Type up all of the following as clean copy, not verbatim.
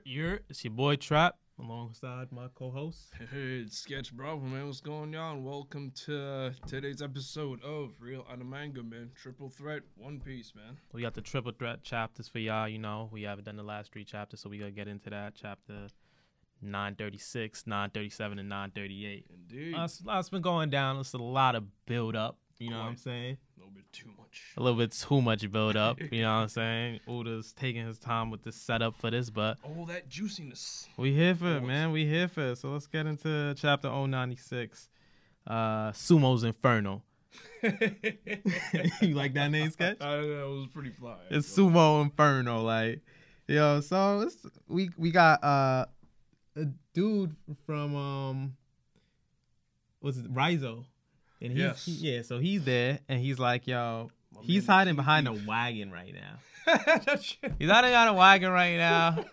It's your boy Trap alongside my co-host. Hey, it's Sketch Bravo, man. What's going on? Welcome to today's episode of Real Out of Manga, man. Triple Threat, One Piece, man. We got the triple threat chapters for y'all. You know, we haven't done the last 3 chapters, so we gotta get into that. Chapter 936, 937, and 938. Indeed. Lots been going down. It's a lot of build up. You know what I'm saying? A little bit too much. A little bit too much build up. You know what I'm saying? Uda's taking his time with the setup for this, but all that juiciness. we here for it, man. We here for it. So let's get into chapter 096. Sumo's Inferno. You like that name, Sketch? I don't know, it was pretty fly. It's Sumo Inferno, like, yo. So we got a dude from what's it, Rizzo, and so he's there, and he's like, yo, he's hiding behind a wagon right now. He's hiding behind a wagon right now.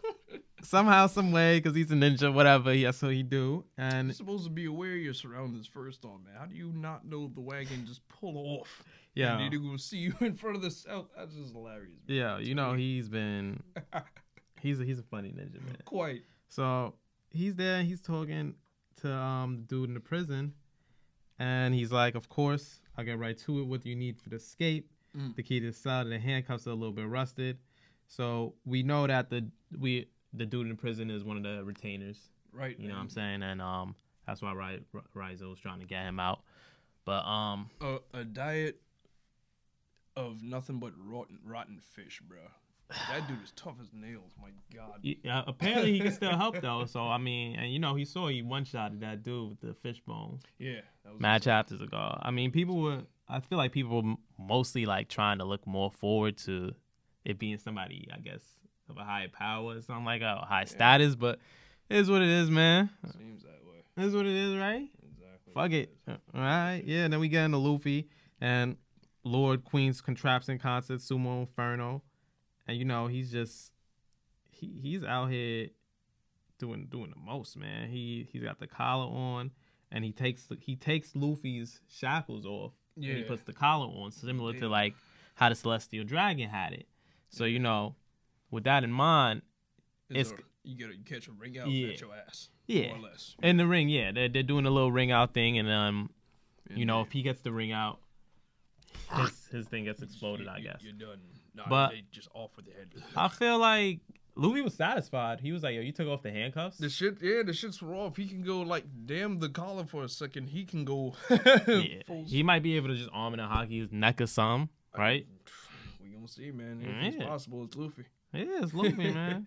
Somehow, some way, because he's a ninja, whatever. That's what he do. And you're supposed to be aware of your surroundings first on, man. How do you not know the wagon just pull off? Yeah, and they're gonna see you in front of the cell. That's just hilarious, man. Yeah, you know, he's been he's a funny ninja, man. Quite. So he's there and he's talking to the dude in the prison, and he's like, of course, I'll get right to it. What do you need for the escape? The key to the cell, the handcuffs are a little bit rusted. So we know that the dude in prison is one of the retainers. Right. You know what I'm saying? And that's why Rizzo's trying to get him out. But a diet of nothing but rotten fish, bro. That dude is tough as nails. My God. Yeah, apparently he can still help though. So I mean, and you know, he one-shotted that dude with the fish bone. Yeah, that was mad chapters ago. I mean, I feel like people were mostly like trying to look more forward to it being somebody, I guess, of a higher power or something like a high status. But it is what it is, man. Seems that way. It is what it is, right? Exactly. Fuck it. All right. Yeah. And then we get into Luffy and Lord Queen's contraption concert, Sumo Inferno. And you know, he's out here doing the most, man. He's got the collar on, and he takes Luffy's shackles off. Yeah. And he puts the collar on, similar to like how the Celestial Dragon had it. So you know, with that in mind, you catch a ring out at your ass. Yeah. More or less. In the ring, yeah, they're doing a little ring out thing, and you know, if he gets the ring out, his thing gets exploded, I guess. You're done. Nah, but they just off with the head. I feel like Luffy was satisfied. He was like, yo, you took off the handcuffs? The shits were off. He can go like damn the collar for a second. He can go yeah. He might be able to just arm and a hockey his neck or something, right? We gonna see, man. If it's possible, it's Luffy. Yeah, it's Luffy, man.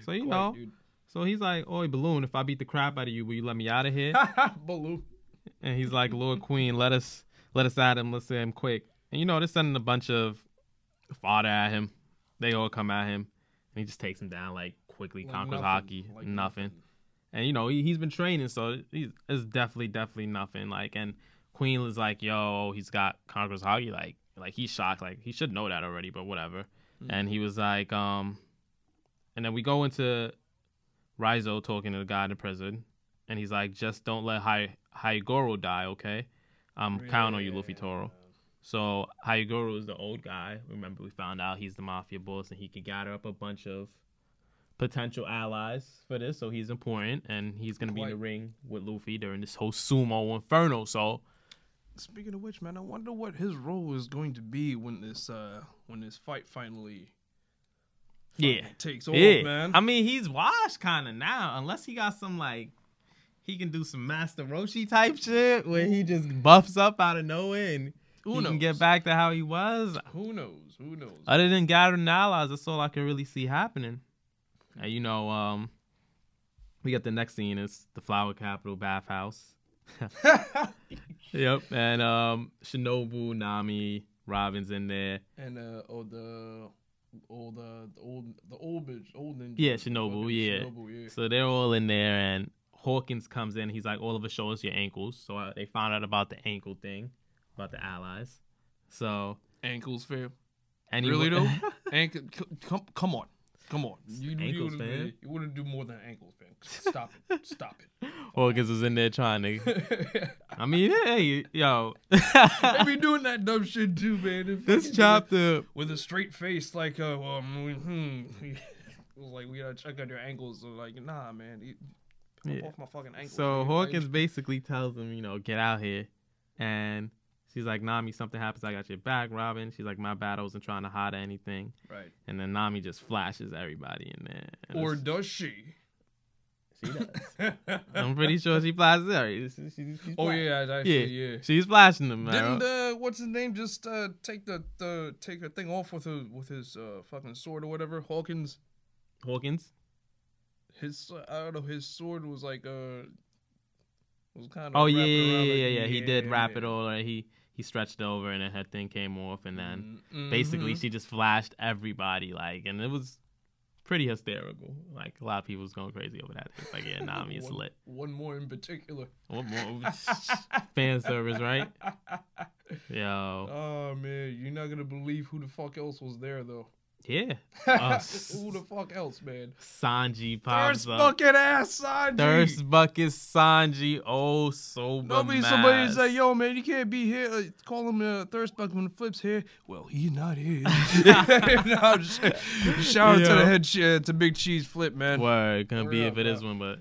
So you know. Dude. So he's like, oi, Balloon, if I beat the crap out of you, will you let me out of here? Balloon. And he's like, Lord Queen, let us at him. Let's say him quick. And you know, they're sending a bunch of fodder at him. They all come at him, and he just takes him down like quickly, conquers hockey, like nothing. And you know, he's been training, so it's definitely nothing. Like, and Queen was like, yo, he's got conquers hockey, like he's shocked, like he should know that already, but whatever. And he was like, and then we go into Rizzo talking to the guy in the prison, and he's like, just don't let Hyogoro die, okay? I'm counting on you, Luffy Toro. So Hyogoro is the old guy. Remember, we found out he's the mafia boss, and he can gather up a bunch of potential allies for this. So he's important, and he's gonna be in the ring with Luffy during this whole Sumo Inferno. So, speaking of which, man, I wonder what his role is going to be when this fight finally takes off, man. I mean, he's washed kind of now, unless he got some like. He can do some Master Roshi type shit where he just buffs up out of nowhere and he can get back to how he was. Who knows? Other than gathering allies, that's all I can really see happening. And you know, we got the next scene is the Flower Capital bathhouse. Yep, and Shinobu, Nami, Robin's in there, and the old ninja. Yeah, Shinobu. Yeah. So they're all in there, and Hawkins comes in. He's like, Oliver, show us your ankles. So they found out about the ankle thing, about the allies. So ankles, fam. Really though? Ankle. Come on. You wouldn't do more than ankles, fam. Stop it. Hawkins was in there trying to. I mean, hey, yo. They be doing that dumb shit too, man. This chapter with a straight face, like, was like, we gotta check on your ankles. So like, nah, man, off my fucking ankles. So Hawkins basically tells him, get out here, and she's like, Nami, something happens, I got your back, Robin. She's like, my bad, I wasn't trying to hide anything. Right. And then Nami just flashes everybody in there. Or does she? She does. I'm pretty sure she flashes her. Yeah. She's flashing them, man. Didn't what's his name just take the thing off with his fucking sword or whatever? Hawkins. His I don't know. His sword was like was kind of. Oh yeah. He did wrap it all. Right? He stretched over and then her thing came off, and then basically she just flashed everybody, like, and it was pretty hysterical. Like, a lot of people was going crazy over that. It's like, yeah, Nami is lit. One more in particular. One more. Fan service, right? Yo. Oh, man. You're not going to believe who the fuck else was there, though. Yeah. Who the fuck else, man? Sanji pops up. Thirst bucket ass Sanji. Thirst bucket Sanji. Oh, somebody say, yo, man, you can't be here. Call him Thirst bucket when the flip's here. Well, he's not here. No, shout out to the head to Big Cheese Flip, man. Word. Gonna be if it is one, but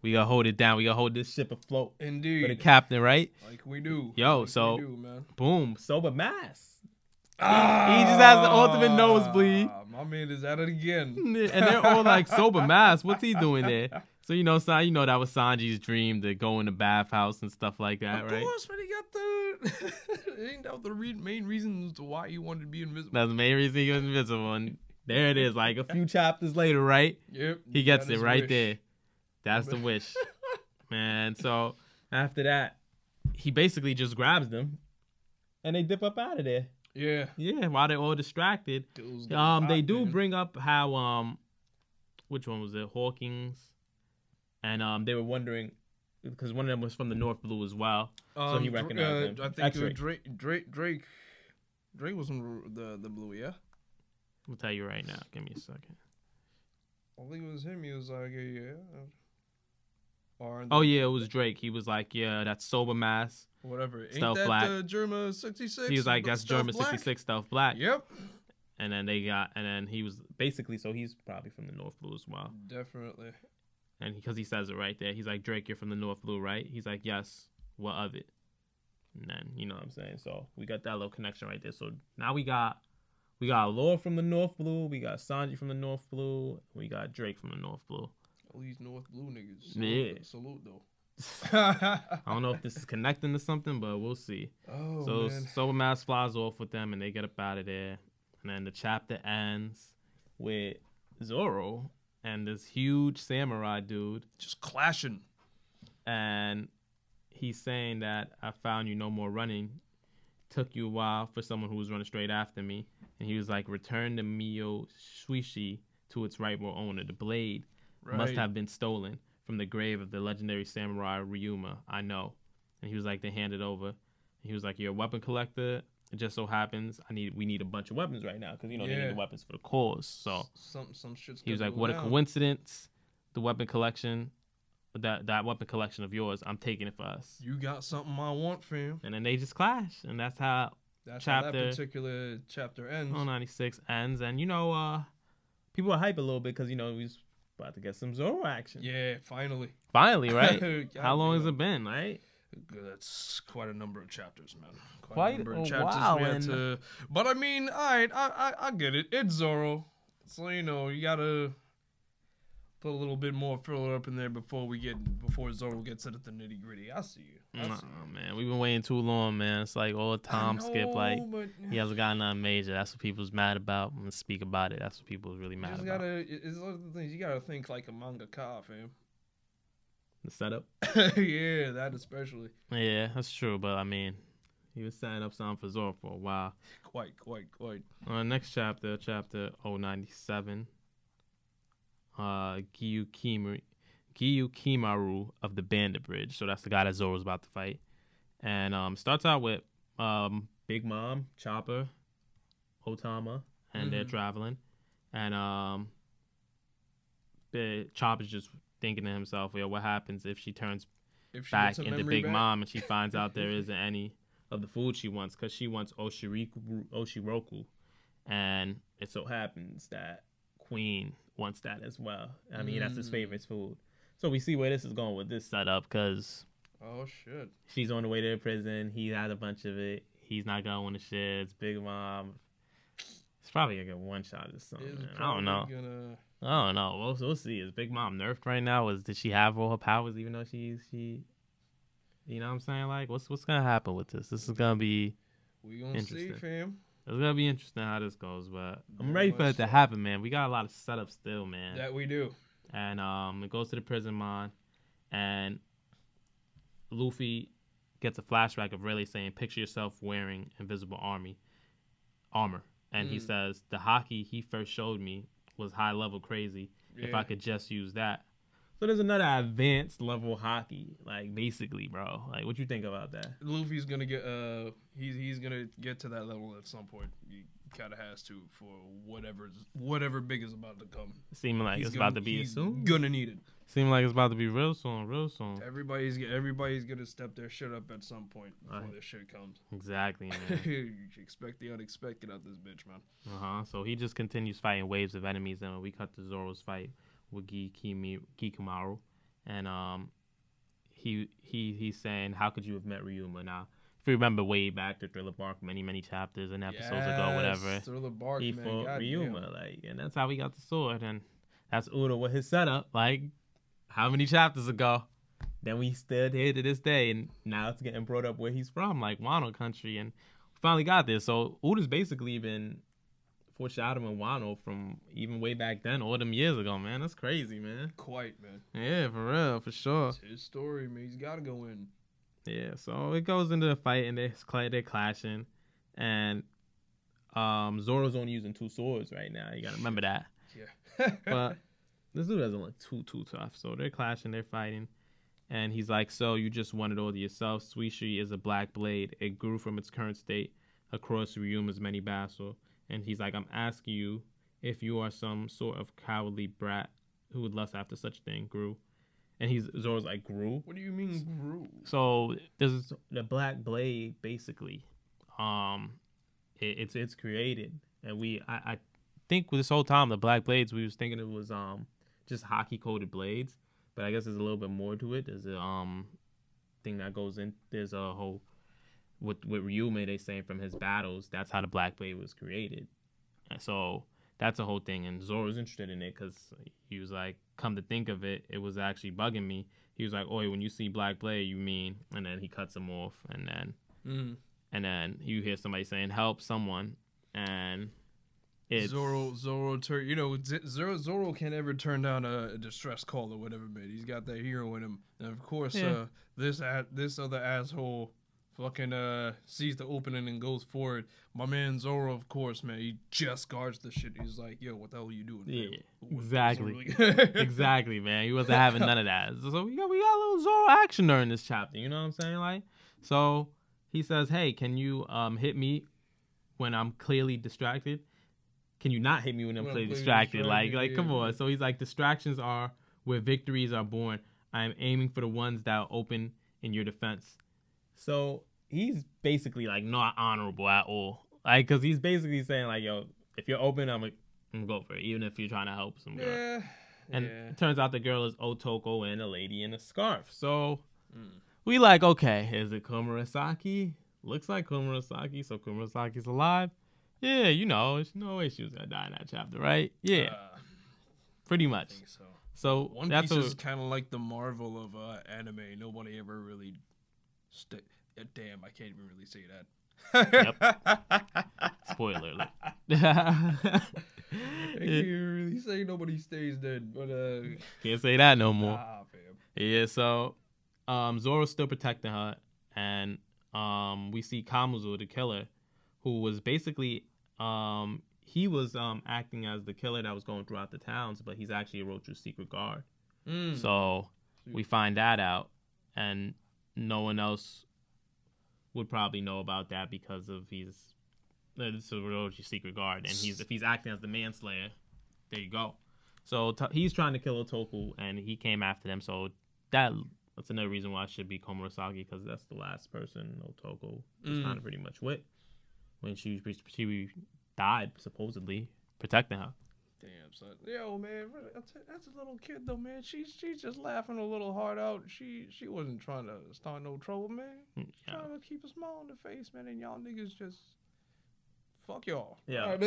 we gotta hold it down. We gotta hold this ship afloat. Indeed. For the captain, right? Like we do. Yo, man. Boom. Sober Mass. He just has the ultimate nosebleed. My man is at it again. And they're all like, Sober Mass, what's he doing there? So, that was Sanji's dream to go in the bathhouse and stuff like that, right? Of course, but he got ain't that the main reasons to why he wanted to be invisible. That's the main reason he was invisible. And there it is, like a few chapters later, right? Yep. He gets it right there. That's the wish. Man, so after that, he basically just grabs them and they dip up out of there. Yeah. Yeah, while they're all distracted. They do bring up how which one was it? Hawkins. And they were wondering because one of them was from the North Blue as well. So he recognized him. I think Drake was from the Blue, yeah? I'll tell you right now. Give me a second. I think it was him. He was like, yeah. Yeah, it was Drake. He was like, yeah, that's Sober Mass. Whatever. Stealth Ain't that Black. Germa 66? He was like, that's Germa 66 Stealth Black. Yep. And then he was basically, so he's probably from the North Blue as well. Definitely. And because he says it right there, he's like, Drake, you're from the North Blue, right? He's like, yes. What of it? And then, you know what I'm saying? So we got that little connection right there. So now we got Lord from the North Blue. We got Sanji from the North Blue. We got Drake from the North Blue. All these North Blue niggas. Salute though. I don't know if this is connecting to something, but we'll see. Oh, so man. Sober Mass flies off with them, and they get up out of there. And then the chapter ends with Zoro and this huge samurai dude just clashing. And he's saying that I found you no more running. Took you a while for someone who was running straight after me. And he was like, return the Mio Suishi to its rightful owner. The blade must have been stolen from the grave of the legendary samurai Ryuma. I know. And he was like, they handed over. And he was like, you're a weapon collector. It just so happens we need a bunch of weapons right now because they need the weapons for the cause. So some shit's he was like, what a coincidence. The weapon collection, that weapon collection of yours, I'm taking it for us. You got something I want, fam. And then they just clash, and that's how that particular chapter ends. 96 ends, and people are hype a little bit because we was about to get some Zoro action. Yeah, finally. Finally, right? How long has it been, right? That's quite a number of chapters, man. Quite a number of chapters. But I mean, I get it. It's Zoro, so you gotta put a little bit more filler up in there before Zoro gets into the nitty gritty. I see you. Man, we've been waiting too long, man. It's like all the time skip. Like he hasn't gotten nothing major. That's what people's mad about. I'm gonna speak about it. That's what people's really mad about. It's other things you gotta think like a mangaka, fam. The setup. Yeah, that especially. Yeah, that's true. But I mean, he was setting up something for Zoro for a while. Quite. Next chapter 097. Giyu Kimaru of the Bandit Bridge. So that's the guy that Zoro's about to fight. And starts out with Big Mom, Chopper, Otama, and they're traveling. And Chopper's just thinking to himself, what happens if she turns back into Big Mom and she finds out there isn't any of the food she wants because she wants Oshiroku. And it so happens that Queen wants that as well. I mean, that's his favorite food. So we see where this is going with this setup, because oh shit, she's on the way to the prison. He had a bunch of it. He's not going to shit. It's Big Mom. It's probably gonna get one shot or something. I don't know. I don't know. We'll see. Is Big Mom nerfed right now? Did she have all her powers even though she you know what I'm saying? Like, what's gonna happen with this? This is gonna be see, fam. It's gonna be interesting how this goes, but I'm ready for it to happen, man. We got a lot of setup still, man. That we do. And it goes to the prison mon, and Luffy gets a flashback of Rayleigh saying, "Picture yourself wearing invisible armor." And he says, "The hockey he first showed me was high level crazy. If I could just use that." So there's another advanced level hockey, like, basically, bro. Like, what you think about that? Luffy's gonna get he's gonna get to that level at some point. He kind of has to for whatever big is about to come. Seeming like it's about to be soon. Gonna need it. Seeming like it's about to be real soon. Everybody's gonna step their shit up at some point before this shit comes. Exactly, man. You expect the unexpected out this bitch, man. So he just continues fighting waves of enemies, and we cut to Zoro's fight with Kikamaru, and he's saying, "How could you have met Ryuma?" Now, if you remember way back to Thriller Bark, many chapters and episodes ago, whatever, Thriller Bark, he man, fought God Ryuma, damn. like, and that's how we got the sword, and that's Udon with his setup, like, how many chapters ago? Then we stood here to this day, and now it's getting brought up where he's from, like Wano country, and we finally got this. So Udon's basically been foreshadowing Wano from even way back then, all them years ago, man. That's crazy, man. Quite, man. Yeah, for real, for sure. It's his story, man. He's got to go in. Yeah, so it goes into the fight, and they're clashing, and Zoro's only using 2 swords right now. You gotta remember that. Yeah. But this dude doesn't look too tough. So they're clashing, they're fighting, and he's like, "So you just won it all to yourself? Suishi is a black blade. It grew from its current state across Ryuma's many battles." And he's like, "I'm asking you if you are some sort of cowardly brat who would lust after such a thing, grew." And Zoro's like, "Grew? What do you mean grew?" So there's the black blade, basically. It's created, and I think with this whole time the black blades, we was thinking it was just hockey coated blades, but I guess there's a little bit more to it. There's a thing that goes in. There's a whole with Ryuma, they saying from his battles, that's how the black blade was created. And so that's a whole thing, and Zoro's interested in it because he was like, come to think of it, it was actually bugging me. He was like, "Oi, when you see black blade, you mean?" And then he cuts him off, and then you hear somebody saying, "Help someone," and it's Zoro can't ever turn down a distress call or whatever, man. He's got that hero in him, and of course, this other asshole fucking sees the opening and goes for it. My man Zoro, of course, man, he just guards the shit. He's like, "Yo, what the hell are you doing?" Yeah, exactly. Exactly, man. He wasn't having none of that. So we got a little Zoro action during this chapter. You know what I'm saying? Like, so he says, "Hey, can you hit me when I'm clearly distracted? Can you not hit me when I'm clearly distracted? Like, come on." So he's like, "Distractions are where victories are born. I am aiming for the ones that are open in your defense." So he's basically like not honorable at all. Like, cause he's basically saying like, "Yo, if you're open, I'm gonna go for it, even if you're trying to help some girl." Yeah. And it turns out the girl is Otoko and a lady in a scarf. So we like, okay, is it Komurasaki? Looks like Komurasaki. So Komurasaki's alive. Yeah, you know, there's no way she was gonna die in that chapter, right? Yeah, pretty much. I think so. So One Piece is kind of like the Marvel of anime. Nobody ever really. Damn, I can't even really say that. Yep. Spoiler alert. I can't really say nobody stays dead, but can't say that no more. Fam. Yeah, so Zoro's still protecting her, and we see Kamuzu, the killer, who was basically he was acting as the killer that was going throughout the towns, but he's actually Orochi's secret guard. So we find that out, and no one else would probably know about that because of it's Orochi's secret guard, and if he's acting as the manslayer, there you go. So he's trying to kill Otoko, and he came after them. So that's another reason why it should be Komurasaki, because that's the last person Otoko was kind of pretty much with when she died, supposedly protecting her. Damn, son. Yo, man, that's a little kid though, man. She's just laughing a little hard out. She wasn't trying to start no trouble, man. She's trying to keep a smile on the face, man. And y'all niggas just fuck y'all. Yeah.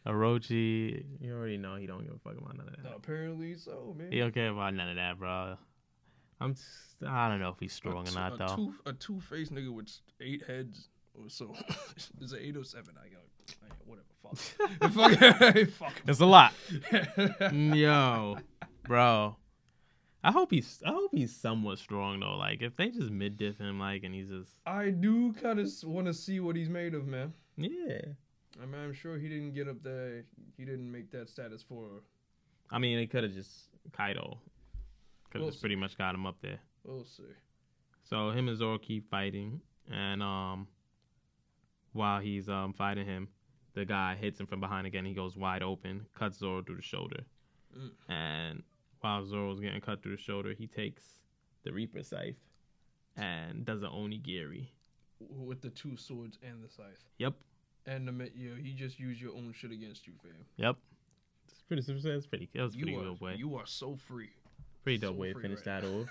Orochi, you already know he don't give a fuck about none of that. Apparently so, man. He don't care about none of that, bro. I don't know if he's strong or not, though. A two-faced nigga with 8 heads or so. Is it 8 or 7? Whatever. Fuck. It's a lot. Yo, bro. I hope he's somewhat strong though. Like if they just mid-diff him, like, and he's just. I do kind of want to see what he's made of, man. Yeah. I mean, I'm sure he didn't get up there. He didn't make that status for. I mean, they could have just Kaido. Could have just pretty much got him up there. We'll see. So him and Zoro keep fighting, and while he's fighting him, the guy hits him from behind again. He goes wide open, cuts Zoro through the shoulder, and while Zoro's getting cut through the shoulder, he takes the Reaper scythe and does an onigiri with the 2 swords and the scythe. Yep. And he just used your own shit against you, fam. Yep. It's pretty. That was pretty good way. You are so free. Pretty dope way to finish that off.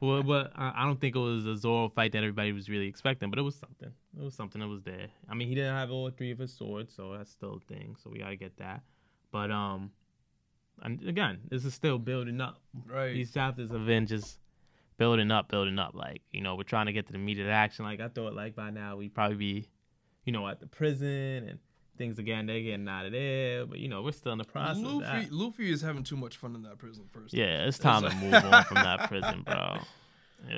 Well, but I don't think it was a Zoro fight that everybody was really expecting, but it was something. It was something that was there. I mean, he didn't have all 3 of his swords, so that's still a thing. So we gotta get that. But and again, this is still building up. Right. These chapters have been just building up. Like, you know, we're trying to get to the meat of the action. Like I thought, like by now we'd probably be, you know, at the prison and things again. They're getting out of there, but you know, we're still in the process. Luffy is having too much fun in that prison. First. Yeah, it's time to move on from that prison, bro.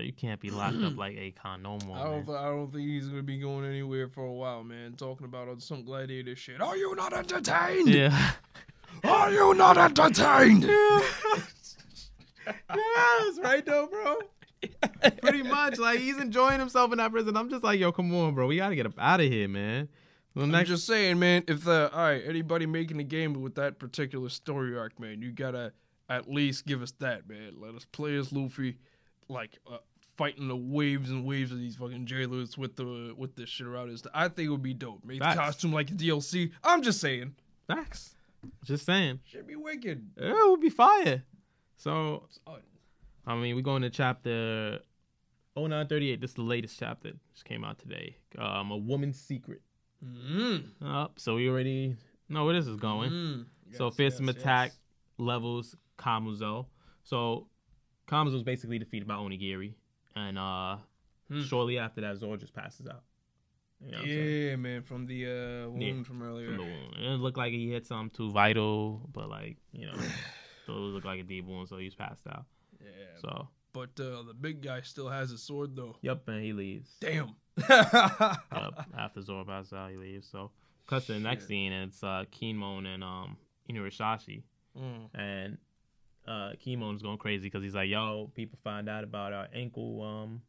You can't be locked up like Akon no more. I don't think he's gonna be going anywhere for a while, man. Talking about some gladiator shit. Are you not entertained? Yeah. Are you not entertained? Yeah, that's right though, bro. Pretty much, like he's enjoying himself in that prison. I'm just like, yo, come on, bro. We gotta get up out of here, man. I'm just saying, man. If anybody making a game with that particular story arc, man, you gotta at least give us that, man. Let us play as Luffy, like fighting the waves and waves of these fucking jailers with this shit around us. I think it would be dope. Make the costume like a DLC. I'm just saying. Facts. Just saying. Should be wicked. It would be fire. So, I mean, we're going to chapter 0938. This is the latest chapter. Just came out today. A Woman's Secret. So we already know where this is going. So fearsome attack levels Kamuzo. So Kamuzo's basically defeated by Onigiri. And shortly after that, Zoro just passes out. You know man, from the wound from earlier. From the wound. It didn't look like he hit something too vital, but like, you know, those look like a deep wound, so he's passed out. Yeah. So, but the big guy still has his sword though. Yep, and he leaves. Damn. Yep. After Zoro passes out, he leaves. So, cuts to the next scene, and it's Kinmon and Inuarashi, and Kinmon's going crazy because he's like, "Yo, people find out about our ankle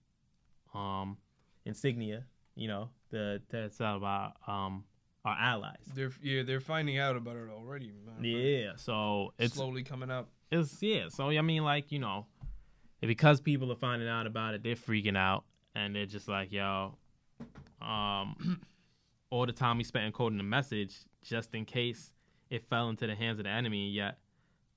insignia. You know, that's about our allies. They're finding out about it already. Yeah, so it's slowly coming up. So I mean, like, you know, because people are finding out about it, they're freaking out, and they're just like, yo, all the time we spent encoding the message just in case it fell into the hands of the enemy yet,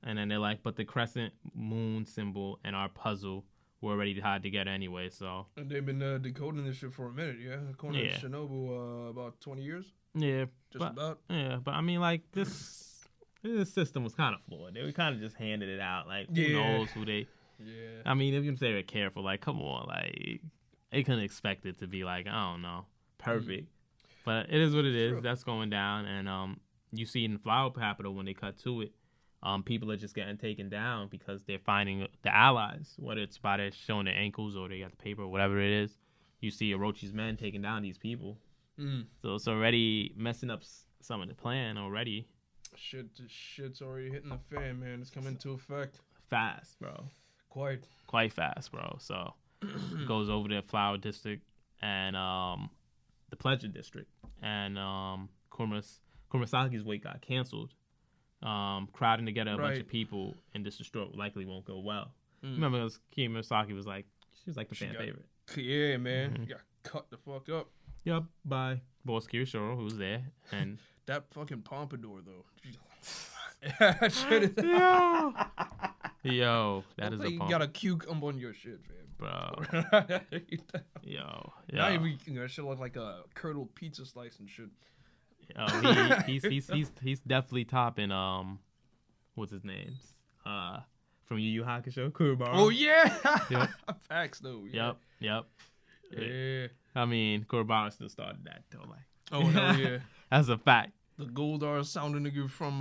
and then they're like, but the crescent moon symbol and our puzzle were already tied together anyway, so. And they've been decoding this shit for a minute, yeah? According to Shinobu, about 20 years? Yeah. About? Yeah, but I mean, like, this system was kind of flawed. They kind of just handed it out. Like, who knows who they... Yeah. I mean, if you say they're careful, like, come on, like, they couldn't expect it to be, like, I don't know, perfect. But it is what it is. True. That's going down, and you see in the Flower Capital when they cut to it, people are just getting taken down because they're finding the allies, whether it's by their showing their ankles or they got the paper or whatever it is. You see Orochi's men taking down these people. So it's already messing up some of the plan already. Shit's already hitting the fan, man. It's coming into effect. Fast, bro. Quite fast, bro. So it goes over to Flower District and the Pleasure District. And Kurosaki's wake got canceled. Crowding together a bunch of people in this destroy likely won't go well. Remember, Kurosaaki was like, she was like the fan favorite. Yeah, man. You got cut the fuck up. Yep, by boss Kirishiro, who's there, and That fucking pompadour though. Yo, that is a You got a cucumber on your shit, man. Bro. Yo. Not even that shit look like a curdled pizza slice and shit. Yo, he's definitely topping what's his name? From Yu Yu Hakusho, Kurobara. Oh yeah. Yep. Facts though. Yeah. Yep. Yeah. I mean, Kurobara still started that though. Like, oh hell yeah. That's a fact. The Goldar sounding nigga from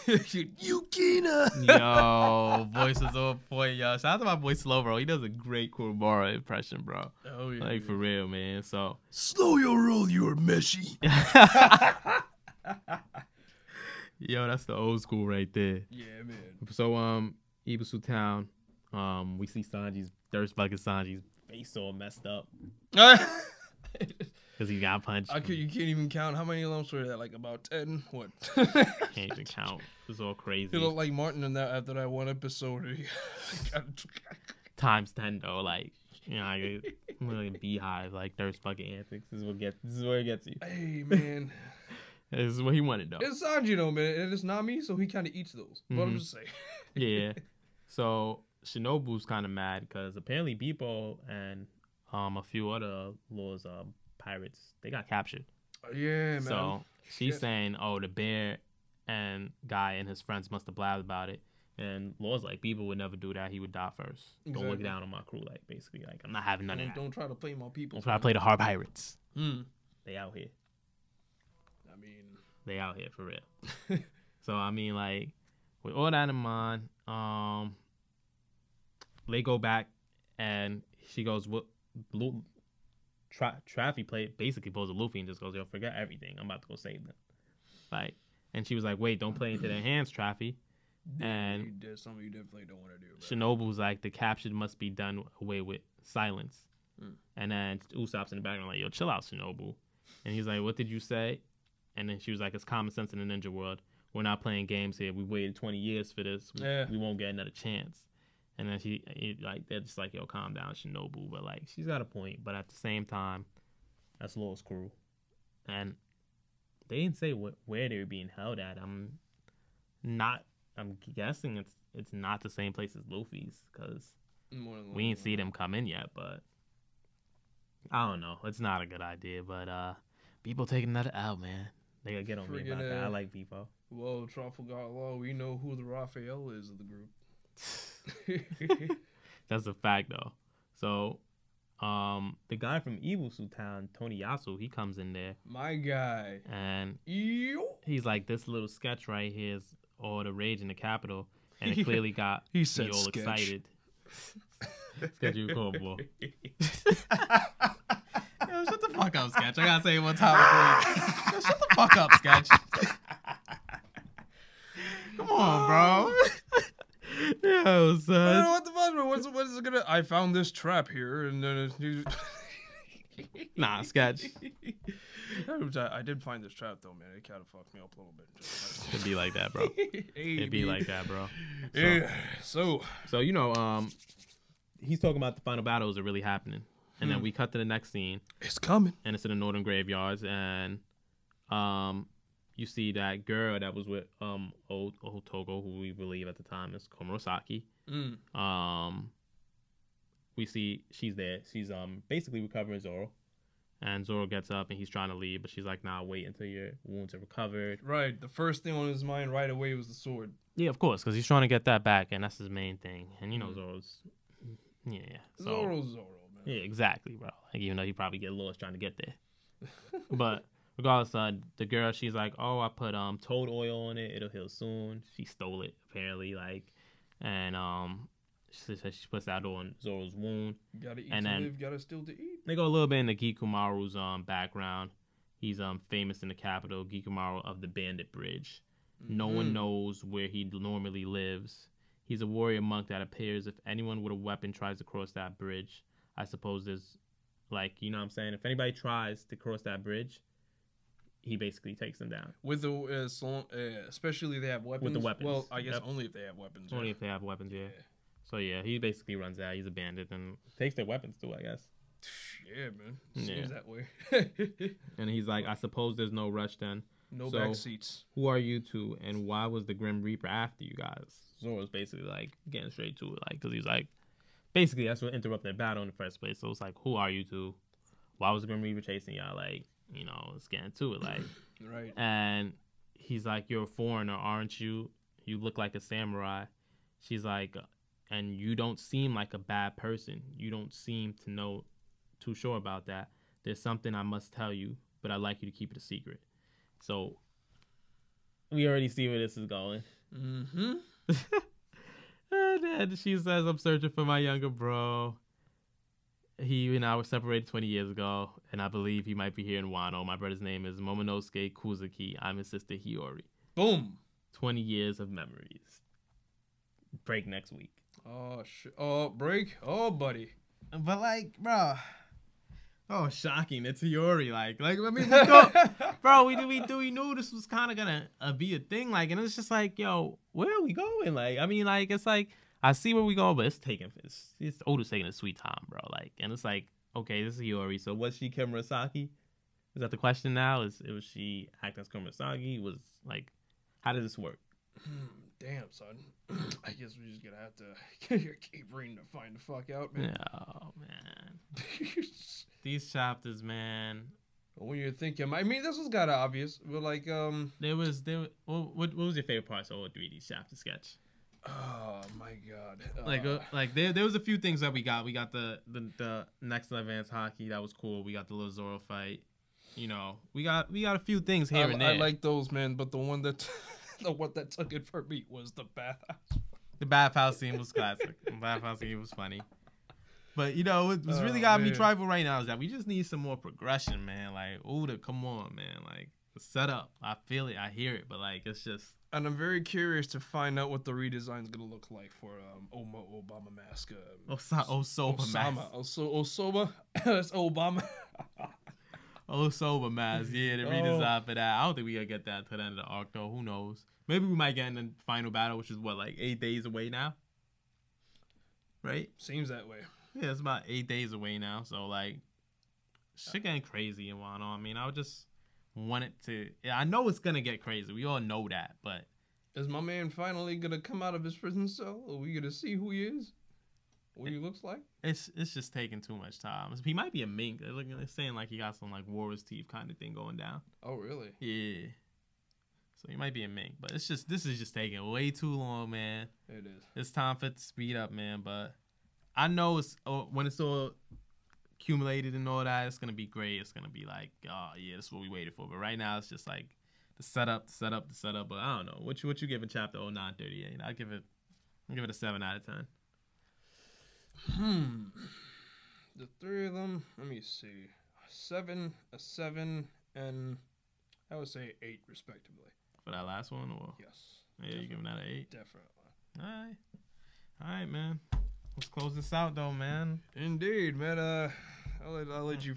Yukina. Yo, voice is on point, yo. Shout out to my boy Slow, bro. He does a great Kurobara impression, bro. Oh yeah. Like for real, man. So slow your roll, you're meshy. Yo, that's the old school right there. Yeah, man. So Ibisu Town, we see Sanji's thirst bucket Sanji's face all messed up. Because he got punched. You can't even count. How many lumps were there? Like about 10? What? Can't even count. It was all crazy. He looked like Martin in that after that one episode. Times 10 though, like, you know, like a beehive, like thirst bucket antics. This is where it gets you. Hey man. This is what he wanted though. It's Sanji though, man. And it's not me, so he kind of eats those. But I'm just saying. Yeah. So Shinobu's kind of mad because apparently Beppo and a few other Law's pirates, they got captured. Yeah, man. So she's saying, oh, the bear and guy and his friends must have blabbed about it. And Law's like, Beppo would never do that. He would die first. Exactly. Don't look down on my crew. Like, basically, like, I'm not having none of that. Don't try to play my people. Don't try to play the hard pirates. They out here. I mean, they out here for real. So, I mean, like, with all that in mind, they go back and she goes, what? Traffy basically pulls a Luffy and just goes, yo, forget everything. I'm about to go save them. Like, and she was like, wait, don't play into their hands, Traffy. And there's something you definitely don't want to do. Shinobu's like, the capture must be done away with silence. And then Usopp's in the background like, yo, chill out, Shinobu. And he's like, what did you say? And then she was like, it's common sense in the ninja world. We're not playing games here. We waited 20 years for this. We won't get another chance. And then they're just like, yo, calm down, Shinobu. But like, she's got a point. But at the same time, that's Law's crew. And they didn't say where they were being held at. I'm guessing it's not the same place as Luffy's because we didn't see them come in yet. But I don't know. It's not a good idea. But people taking that out, man. They gotta get on me about that. I like people. Well, Trafalgar Law, we know who the Raphael is of the group. That's a fact though. So the guy from Ibisu Town, Tony Yasu, he comes in there. My guy. And he's like, this little sketch right here is all the rage in the capital. And it clearly got me all sketch. Excited. Sketch, you cool, boy. Yo, shut the fuck up, Sketch. I gotta say it one time before you. Yo, shut the fuck up, Sketch. Come on, bro. Yo, son. What the fuck? What is it gonna? I found this trap here, and then nah, Sketch. I did find this trap though, man. It kind of fucked me up a little bit. It'd be like that, bro. It'd be like that, bro. So, yeah. So you know, he's talking about the final battles are really happening, and then we cut to the next scene. It's coming, and it's in the Northern Graveyards, and you see that girl that was with old Togo, who we believe at the time is Komurosaki. We see she's there. She's basically recovering Zoro. And Zoro gets up and he's trying to leave, but she's like, nah, wait until your wounds are recovered. Right. The first thing on his mind right away was the sword. Yeah, of course, because he's trying to get that back, and that's his main thing. And you know Zoro's... Yeah. So, Zoro's Zoro, man. Yeah, exactly, bro. Like, even though he probably get lost trying to get there. But regardless, the girl, she's like, oh, I put toad oil on it. It'll heal soon. She stole it, apparently. And she says she puts that on Zoro's wound. You gotta eat to live, gotta steal to eat. They go a little bit into Gikumaru's background. He's famous in the capital, Gikumaru of the Bandit Bridge. No one knows where he normally lives. He's a warrior monk that appears if anyone with a weapon tries to cross that bridge. I suppose there's, like, you know what I'm saying? If anybody tries to cross that bridge, he basically takes them down. With the, especially if they have weapons. With the weapons. Well, I guess only if they have weapons. Only if they have weapons, yeah. So, yeah, he basically runs out. He's a bandit and takes their weapons, too, I guess. Yeah, man. Seems that way. And he's like, I suppose there's no rush then. No So, back seats. Who are you two, and why was the Grim Reaper after you guys? Zoro's basically like getting straight to it, like, because he's like, basically that's what interrupted the battle in the first place. So it's like, who are you two? Why was the Grim Reaper chasing y'all? Like, you know, it's getting to it, like, Right. And he's like, you're a foreigner, aren't you? You look like a samurai. She's like, and you don't seem like a bad person. You don't seem to know too sure about that. There's something I must tell you, but I'd like you to keep it a secret. So we already see where this is going. Mm-hmm. And then she says, I'm searching for my younger bro. He and I were separated 20 years ago, and I believe he might be here in Wano. My brother's name is Momonosuke Kuzuki. I'm his sister Hiyori. Boom. 20 years of memories. Break next week. Oh, shit. Oh, break. Oh, buddy. But, like, bro. Oh, shocking. It's Hiyori. Like, I mean, we thought, bro, we knew this was kind of going to be a thing. Like, and it's just like, yo, where are we going? Like, I mean, like, it's like, I see where we going, but it's Oda's taking a sweet time, bro. Like, and it's like, okay, this is Hiyori. So was she Komurasaki? Is that the question now? Was she acting as Komurasaki? Was, like, how does this work? Damn, son. I guess we're just gonna have to keep reading to find the fuck out, man. Oh, man. These chapters, man. When you're thinking, I mean, this was kind of obvious, but like, What was your favorite parts of all 3D chapter sketch? Oh my god! Like there was a few things that we got. We got the next advanced hockey, that was cool. We got the little Zoro fight. You know, we got a few things here and there. I like those, man, but the one that took it for me was the bathhouse. The bathhouse scene was classic. The bathhouse scene was funny. But you know, what's really got me tribal right now is that we just need some more progression, man. Like, Oda, come on, man. Like, the setup, I feel it, I hear it, but like, it's just. And I'm very curious to find out what the redesign is gonna look like for Obama mask. Osoba mask. Osoba. That's Obama. Osoba mask. Yeah, the redesign for that. I don't think we gonna get that to the end of the arc though. Who knows? Maybe we might get in the final battle, which is what, like 8 days away now. Right? Seems that way. Yeah, it's about 8 days away now. So like, shit getting crazy in Wano. I mean, I would just want it to. Yeah, I know it's gonna get crazy. We all know that, but is my man finally gonna come out of his prison cell? Are we gonna see who he is? What he looks like? It's just taking too much time. He might be a mink. They're saying like he got some like Warrior's teeth kind of thing going down. Oh really? Yeah. So he might be a mink, but this is just taking way too long, man. It is. It's time for it to speed up, man. But I know when it's all accumulated and all that, it's gonna be great. It's gonna be like, oh yeah, this is what we waited for. But right now, it's just like the setup. But I don't know. What you giving chapter 0938? I'll give it a 7 out of 10. The three of them. Let me see. A 7, and I would say 8 respectively. For that last one, or yes. Yeah, you giving that an 8? Definitely. All right, man. Let's close this out, though, man. Indeed, man. I'll let you.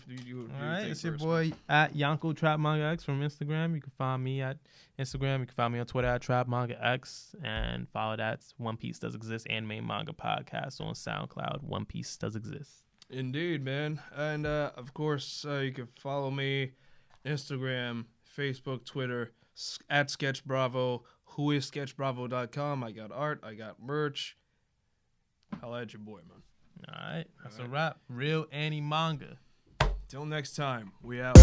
All right, it's your boy at Yanko Trap Manga X from Instagram. You can find me at Instagram. You can find me on Twitter at Trap Manga X, and follow that One Piece Does Exist Anime Manga Podcast on SoundCloud. One Piece Does Exist. Indeed, man. And of course, you can follow me Instagram, Facebook, Twitter at Sketch Bravo. Who is SketchBravo.com? I got art. I got merch. I'll add your boy, man. All right. That's a wrap. Real Annie Manga. Till next time. We out.